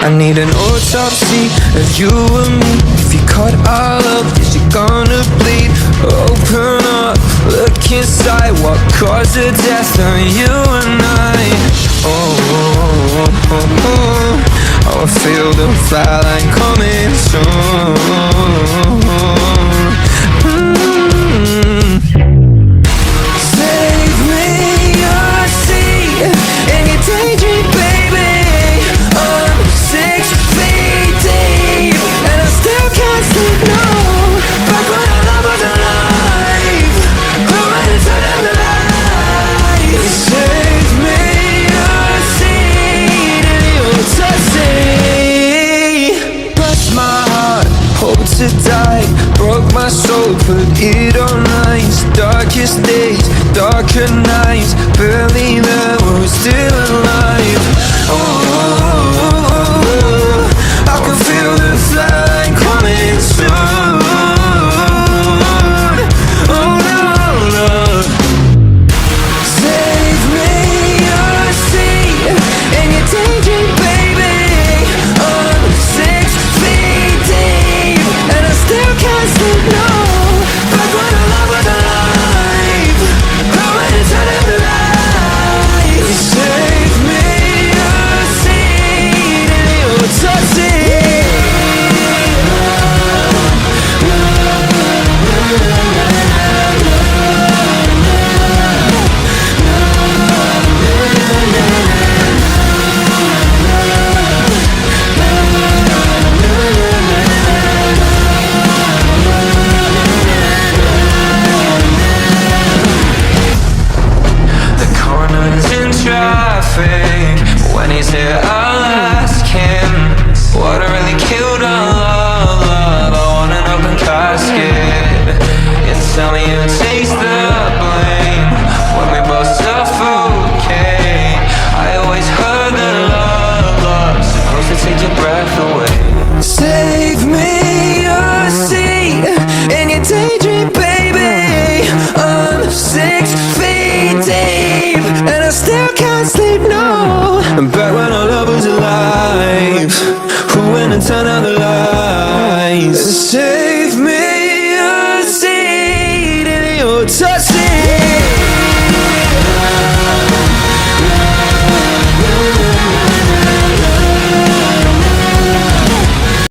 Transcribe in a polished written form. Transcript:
I need an autopsy of you and me. If you cut all up, is you gonna bleed? Open up, look inside. What caused the death of you and I? Oh, oh, oh, oh. I feel the flatline coming soon. Save me your seat in your daydream, baby. I'm 6 feet deep and I still can't sleep, no. Back when our love was alive, growing into the light. Save me your seat in the autopsy. Bless my heart, hope to die. Broke my soul, put it on ice. Darkest days, darker nights. Barely there, we're still alive. Oh, I can feel the flag coming soon. Oh no, no. Save me your seat in your daydream, baby. I'm 6 feet deep and I still can't sleep, no. Back when our love was alive, growing into the light. Save me your seat in the autopsy. The coroner's in traffic. When he's here, I'll ask him what really killed our love. I want an open casket. You tell me who takes the blame when we both suffocate. I always heard that love's supposed to take your breath away. Save me your seat in your daydream, baby. I'm 6 feet deep and I still can't sleep, no. Back when our love was alive, who went and turned out the lights? Save me your seat in the autopsy.